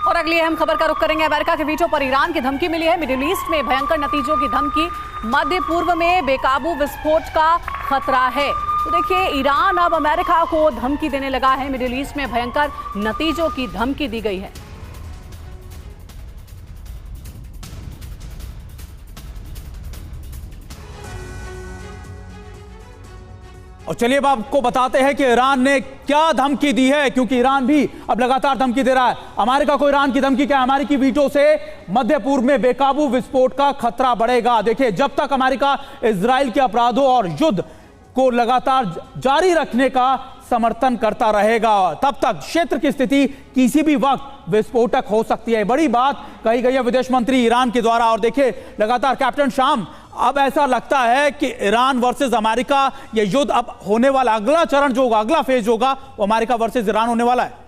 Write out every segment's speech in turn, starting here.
और अगली अहम खबर का रुख करेंगे। अमेरिका के वीटो पर ईरान की धमकी मिली है। मिडिल ईस्ट में भयंकर नतीजों की धमकी, मध्य पूर्व में बेकाबू विस्फोट का खतरा है। तो देखिए, ईरान अब अमेरिका को धमकी देने लगा है। मिडिल ईस्ट में भयंकर नतीजों की धमकी दी गई है। और चलिए अब आपको बताते हैं कि ईरान ने क्या धमकी दी है, क्योंकि ईरान भी अब लगातार धमकी दे रहा है। अमेरिका को ईरान की धमकी क्या है? अमेरिकी वीटो से मध्य पूर्व में बेकाबू विस्फोट का खतरा बढ़ेगा। देखिए, जब तक अमेरिका इजराइल के अपराधों और युद्ध को लगातार जारी रखने का समर्थन करता रहेगा, तब तक क्षेत्र की स्थिति किसी भी वक्त विस्फोटक हो सकती है। बड़ी बात कही गई है विदेश मंत्री ईरान के द्वारा। और देखिए, लगातार कैप्टन शाम, अब ऐसा लगता है कि ईरान वर्सेस अमेरिका ये युद्ध अब होने वाला, अगला चरण जो होगा, अगला फेज होगा, वो अमेरिका वर्सेस ईरान होने वाला है।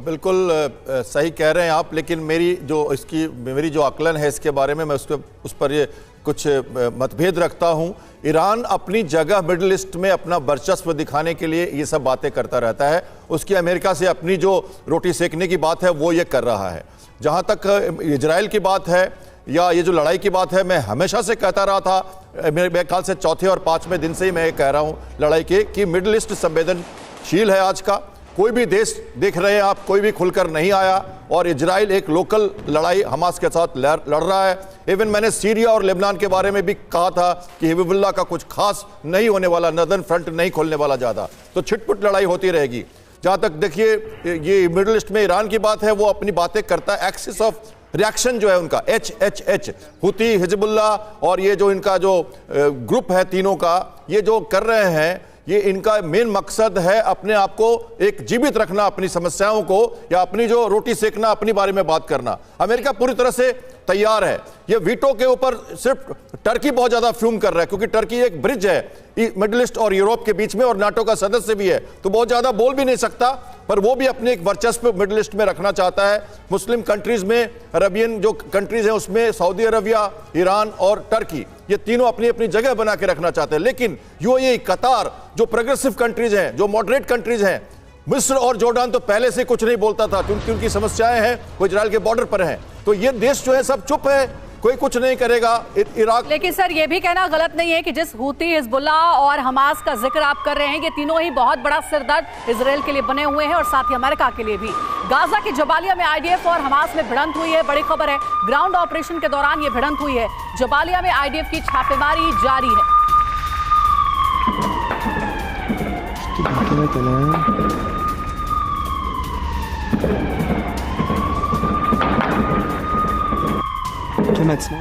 बिल्कुल सही कह रहे हैं आप, लेकिन मेरी जो आकलन है इसके बारे में, मैं उस पर ये कुछ मतभेद रखता हूं। ईरान अपनी जगह मिडिल ईस्ट में अपना वर्चस्व दिखाने के लिए ये सब बातें करता रहता है। उसकी अमेरिका से अपनी जो रोटी सेकने की बात है वो ये कर रहा है। जहां तक इजराइल की बात है या ये जो लड़ाई की बात है, मैं हमेशा से कहता रहा था, मेरे ख्याल से चौथे और पांचवें दिन से ही मैं ये कह रहा हूं लड़ाई के, कि मिडिल ईस्ट संवेदनशील है। आज का कोई भी देश देख रहे हैं आप, कोई भी खुलकर नहीं आया, और इजराइल एक लोकल लड़ाई हमास के साथ लड़ रहा है। इवन मैंने सीरिया और लेबनान के बारे में भी कहा था कि हिजबुल्लाह का कुछ खास नहीं होने वाला, नदर्न फ्रंट नहीं खोलने वाला ज़्यादा, तो छिटपुट लड़ाई होती रहेगी। जहाँ तक देखिए ये मिडिल ईस्ट में ईरान की बात है, वो अपनी बातें करता है। एक्सिस ऑफ रिएक्शन जो है उनका एच हुती, हिजबुल्लाह और ये जो इनका जो ग्रुप है तीनों का, ये जो कर रहे हैं, ये इनका मेन मकसद है अपने आप को एक जीवित रखना, अपनी समस्याओं को या अपनी जो रोटी सेकना, अपनी बारे में बात करना। अमेरिका पूरी तरह से तैयार है। ये वीटो के ऊपर सिर्फ टर्की बहुत ज्यादा फ्यूम कर रहा है, क्योंकि टर्की एक ब्रिज है मिडिल ईस्ट और यूरोप के बीच में, और नाटो का सदस्य भी है, तो बहुत ज्यादा बोल भी नहीं सकता, पर वो भी अपने एक वर्चस्व मिडिल ईस्ट में रखना चाहता है। मुस्लिम कंट्रीज में, अरबियन जो कंट्रीज हैं उसमें सऊदी अरबिया, ईरान और टर्की, ये तीनों अपनी अपनी जगह बना के रखना चाहते हैं। लेकिन यूएई, कतार, जो प्रोग्रेसिव कंट्रीज हैं, जो मॉडरेट कंट्रीज हैं, मिस्र और जॉर्डन तो पहले से कुछ नहीं बोलता था, क्योंकि उनकी समस्याएं हैं, वो इजराइल के बॉर्डर पर हैं। तो ये देश जो है सब चुप है, कोई कुछ नहीं करेगा। इराक, लेकिन सर ये भी कहना गलत नहीं है कि जिस हूती, हिजबुल्लाह और हमास का जिक्र आप कर रहे हैं, ये तीनों ही बहुत बड़ा सिरदर्द इजराइल के लिए बने हुए हैं और साथ ही अमेरिका के लिए भी। गाजा के जबालिया में आईडीएफ और हमास में भिड़ंत हुई है, बड़ी खबर है। ग्राउंड ऑपरेशन के दौरान ये भिड़ंत हुई है। जबालिया में आईडीएफ की छापेमारी जारी है। Kein Netz, ne?